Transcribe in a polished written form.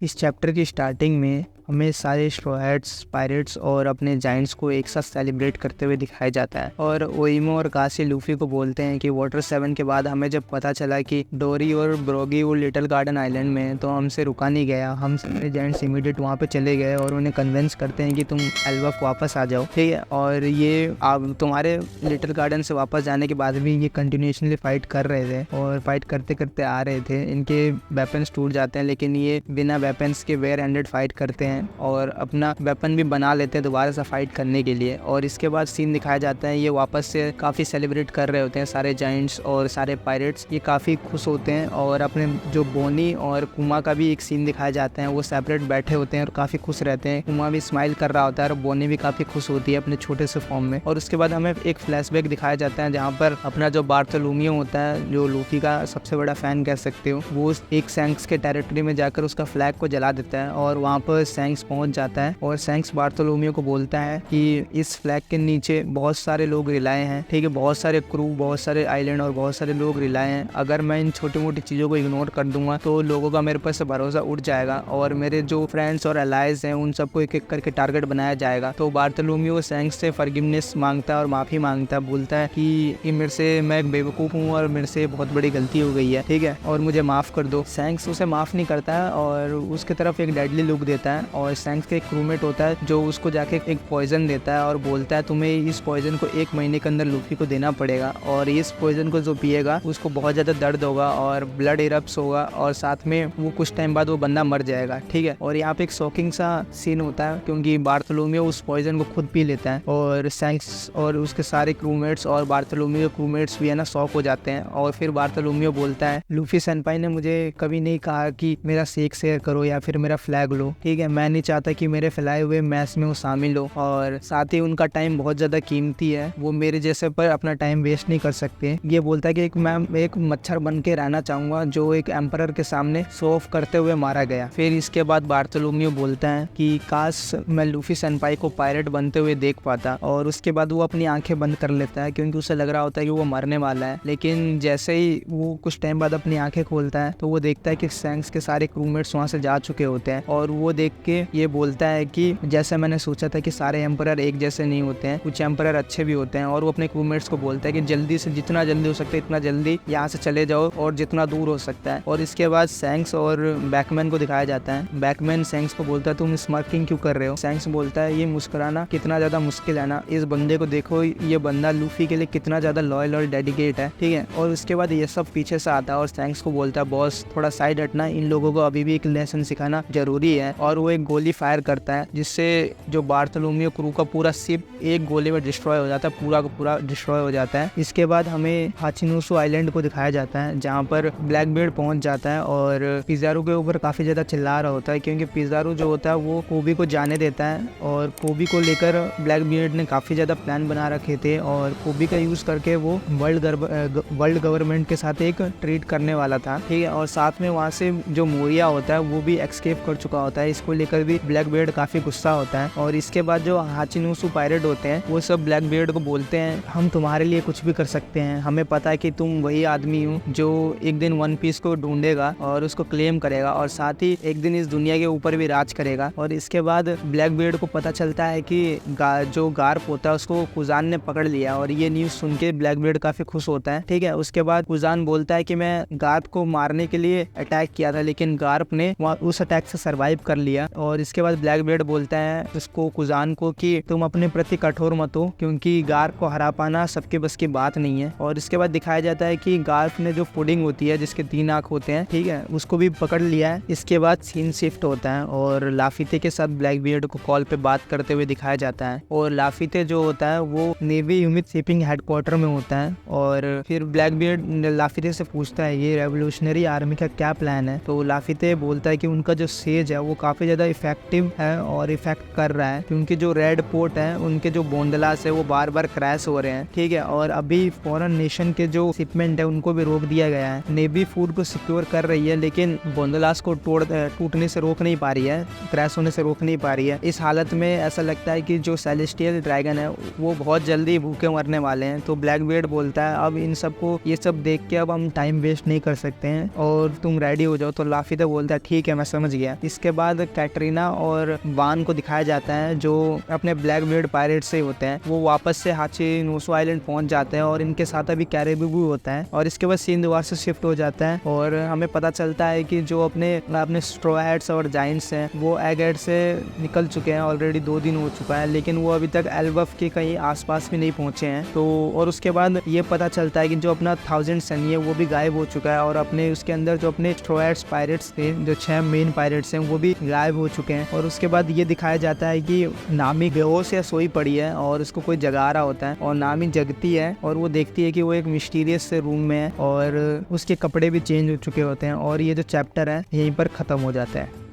इस चैप्टर की स्टार्टिंग में हमें सारे स्ट्रॉ-हैट्स, पायरेट्स और अपने जायंट्स को एक साथ सेलिब्रेट करते हुए दिखाया जाता है। और ओइमो और कासी लूफी को बोलते हैं कि वाटर 7 के बाद हमें जब पता चला कि डोरी और ब्रोगी वो लिटिल गार्डन आइलैंड में हैं, तो हमसे रुका नहीं गया। हम सारे जायंट्स इमीडिएट वहाँ पे चले गए और उन्हें कन्विंस करते हैं कि तुम एल्बफ वापस आ जाओ, ठीक है। और ये आप तुम्हारे लिटिल गार्डन से वापस जाने के बाद भी ये कंटिन्यूशनली फाइट कर रहे थे और फाइट करते करते आ रहे थे। इनके वेपन्स टूट जाते हैं, लेकिन ये बिना वेपन्स के वेयर हैंडेड फाइट करते हैं और अपना वेपन भी बना लेते हैं दोबारा से फाइट करने के लिए। और इसके बाद सीन दिखाया जाता है, ये वापस से काफ़ी सेलिब्रेट कर रहे होते हैं सारे जायंट्स और सारे पायरेट्स। ये काफ़ी खुश होते हैं और अपने जो बोनी और कुमा का भी एक सीन दिखाया जाता है, वो सेपरेट बैठे होते हैं और काफ़ी खुश रहते हैं। कुमा भी स्माइल कर रहा होता है और बोनी भी काफ़ी खुश होती है अपने छोटे से फॉर्म में। और उसके बाद हमें एक फ्लैशबैक दिखाया जाता है जहाँ पर अपना जो बार्थोलोमियो होता है, जो लूफी का सबसे बड़ा फैन कह सकते हो, वो एक सैंक्स के टेरिटरी में जाकर उसका फ्लैग को जला देता है और वहाँ पर सैंक्स पहुंच जाता है। और सैंक्स बार्थोलोमियो को बोलता है कि इस फ्लैग के नीचे बहुत सारे लोग रिलाए हैं, ठीक है, बहुत सारे क्रू, बहुत सारे आइलैंड और बहुत सारे लोग रिलाए हैं। अगर मैं इन छोटी मोटी चीज़ों को इग्नोर कर दूंगा तो लोगों का मेरे पास भरोसा उठ जाएगा और मेरे जो फ्रेंड्स और एलाइज हैं उन सबको एक एक करके टारगेट बनाया जाएगा। तो बार्थोलोमियो सैंक्स से फॉरगिवनेस मांगता है और माफ़ी मांगता है, बोलता है कि मेरे से मैं एक बेवकूफ़ हूँ और मेरे से बहुत बड़ी गलती हो गई है, ठीक है, और मुझे माफ़ कर दो। सैंक्स उसे माफ़ नहीं करता है और उसकी तरफ एक डेडली लुक देता है। और सैंक्स का एक क्रूमेट होता है जो उसको जाके एक पॉइजन देता है और बोलता है तुम्हें इस पॉइजन को 1 महीने के अंदर लूफी को देना पड़ेगा और इस पॉइजन को जो पिएगा उसको बहुत ज़्यादा दर्द होगा और ब्लड इरप्ट्स होगा और साथ में वो कुछ टाइम बाद वो बंदा मर जाएगा, ठीक है। और यहाँ पे एक शॉकिंग सा सीन होता है क्योंकि बार्थोलोमियो उस पॉइजन को खुद पी लेता है और सैंक्स और उसके सारे क्रूमेट्स और बार्थोलोमियो क्रूमेट्स भी है ना शॉक हो जाते हैं। और फिर बार्थोलोमियो बोलता है लूफी सेनपाई ने मुझे कभी नहीं कहा कि मेरा शेक शेयर करो या फिर मेरा फ्लैग लो, ठीक है, मैं नहीं चाहता कि मेरे फैलाए हुए मैस में वो शामिल हो और साथ ही उनका टाइम बहुत ज़्यादा कीमती है, वो मेरे जैसे पर अपना टाइम वेस्ट नहीं कर सकते। ये बोलता है कि मैं एक मच्छर बन के रहना चाहूँगा जो एक एम्परर के सामने शो ऑफ करते हुए मारा गया। फिर इसके बाद बार्थोलोमियो बोलता है कि काश मैं लूफी सेनपाई को पायरेट बनते हुए देख पाता। और उसके बाद वो अपनी आंखें बंद कर लेता है क्योंकि उसे लग रहा होता है कि वो मरने वाला है। लेकिन जैसे ही वो कुछ टाइम बाद अपनी आंखें खोलता है तो वो देखता है कि सैंक्स के सारे क्रूमेट्स वहाँ से जा चुके होते हैं और वो देख के ये बोलता है कि जैसे मैंने सोचा था कि सारे एम्परर एक जैसे नहीं होते हैं, कुछ एम्परर अच्छे भी होते हैं। और वो अपने क्रूमेट्स को बोलता है कि जल्दी से जितना जल्दी हो सकता है इतना जल्दी यहाँ से चले जाओ और जितना दूर हो सकता है। और इसके बाद सैंक्स और बैकमैन को दिखाया जाता है। बैकमैन सैंक्स को बोलता है तुम स्मर्किंग क्यों कर रहे हो। सैंक्स बोलता है ये मुस्कुराना कितना ज्यादा मुश्किल है ना, इस बंदे को देखो, ये बंदा लूफी के लिए कितना ज्यादा लॉयल और डेडिकेट है, ठीक है। और उसके बाद ये सब पीछे से आता है और सैंक्स को बोलता है बॉस थोड़ा साइड हटना, इन लोगों को अभी भी एक लेसन सिखाना जरूरी है। और वो एक गोली फायर करता है जिससे जो बार्थोलोमियो क्रू का पूरा शिप एक गोली में डिस्ट्रॉय हो जाता है, पूरा का पूरा डिस्ट्रॉय हो जाता है। इसके बाद हमें हाचिनुसु आइलैंड को दिखाया जाता है जहाँ पर ब्लैकबीयर्ड पहुंच जाता है और पिज़ारो के ऊपर काफी ज्यादा चिल्ला रहा होता है क्योंकि पिज़ारो जो होता है वो कोबी को जाने देता है और कोबी को लेकर ब्लैकबीयर्ड ने काफी ज्यादा प्लान बना रखे थे और कोबी का यूज करके वो वर्ल्ड गवर्नमेंट के साथ एक ट्रीट करने वाला था, ठीक है। और साथ में वहाँ से जो मोरिया होता है वो भी एस्केप कर चुका होता है, इसको लेकर भी ब्लैकबीयर्ड काफी गुस्सा होता है। और इसके बाद जो हाचिनुसु पायरेट होते हैं वो सब ब्लैकबीयर्ड को बोलते हैं हम तुम्हारे लिए कुछ भी कर सकते हैं, हमें पता है कि तुम वही आदमी हो जो एक दिन वन पीस को ढूंढेगा और उसको क्लेम करेगा और साथ ही एक दिन इस दुनिया के ऊपर भी राज करेगा। और इसके बाद ब्लैकबीयर्ड को पता चलता है कि जो गार्प होता है उसको कुजान ने पकड़ लिया और ये न्यूज सुन के ब्लैकबीयर्ड काफी खुश होता है, ठीक है। उसके बाद कुजान बोलता है कि मैं गार्प को मारने के लिए अटैक किया था लेकिन गार्प ने उस अटैक से सर्वाइव कर लिया। और इसके बाद ब्लैकबीयर्ड बोलता है उसको कुजान को कि तुम अपने प्रति कठोर मत हो क्योंकि गार्प को हरा पाना सबके बस की बात नहीं है। और इसके बाद दिखाया जाता है कि गार्प ने जो पुडिंग होती है जिसके 3 आंख होते हैं, ठीक है, उसको भी पकड़ लिया है। इसके बाद सीन शिफ्ट होता है और लाफिते के साथ ब्लैकबीयर्ड को कॉल पे बात करते हुए दिखाया जाता है और लाफिते जो होता है वो नेवी ह्यूमिड शिपिंग हेडक्वार्टर में होता है। और फिर ब्लैकबीयर्ड लाफिते से पूछता है ये रेवोल्यूशनरी आर्मी का क्या प्लान है। तो लाफिते बोलता है कि उनका जो सेज है वो काफी ज्यादा ज़्यादा इफेक्टिव है और इफेक्ट कर रहा है, क्योंकि जो रेड पोर्ट है उनके जो बोंडलास है वो बार बार क्रैश हो रहे हैं, ठीक है। और अभी फॉरेन नेशन के जो शिपमेंट है उनको भी रोक दिया गया है। नेवी फूड को सिक्योर कर रही है, लेकिन बोंडलास को टूटने से रोक नहीं पा रही है, क्रैश होने से रोक नहीं पा रही है। इस हालत में ऐसा लगता है कि जो सेलेस्टियल ड्रैगन है वो बहुत जल्दी भूखे मरने वाले हैं। तो ब्लैकबीयर्ड बोलता है अब इन सबको ये सब देख के अब हम टाइम वेस्ट नहीं कर सकते हैं और तुम रेडी हो जाओ। तो लाफिता बोलता है ठीक है मैं समझ गया। इसके बाद कैटरीना और वान को दिखाया जाता है जो अपने ब्लैकबीयर्ड पायरेट से होते हैं। वो वापस से हाचिनोसु आइलैंड पहुंच जाते हैं और इनके साथ अभी कैरेबू भी होता है। और इसके बाद सीन दोबारा से शिफ्ट हो जाता है और हमें पता चलता है कि जो अपने स्ट्रॉ हैट्स और जायंट्स हैं वो एग हेड से निकल चुके हैं। ऑलरेडी 2 दिन हो चुका है, लेकिन वो अभी तक एल्बफ के कहीं आसपास भी नहीं पहुंचे हैं। तो और उसके बाद ये पता चलता है कि जो अपना 1000 सन है वो भी गायब हो चुका है और अपने उसके अंदर जो अपने स्ट्रॉ हैट्स पायरेट्स थे, जो 6 मेन पायरेट्स हैं, वो भी गायब हो चुके हैं। और उसके बाद ये दिखाया जाता है कि नामी बेहोश या सोई पड़ी है और उसको कोई जगा रहा होता है और नामी जगती है और वो देखती है कि वो एक मिस्टीरियस से रूम में है और उसके कपड़े भी चेंज हो चुके होते हैं। और ये जो चैप्टर है यहीं पर खत्म हो जाता है।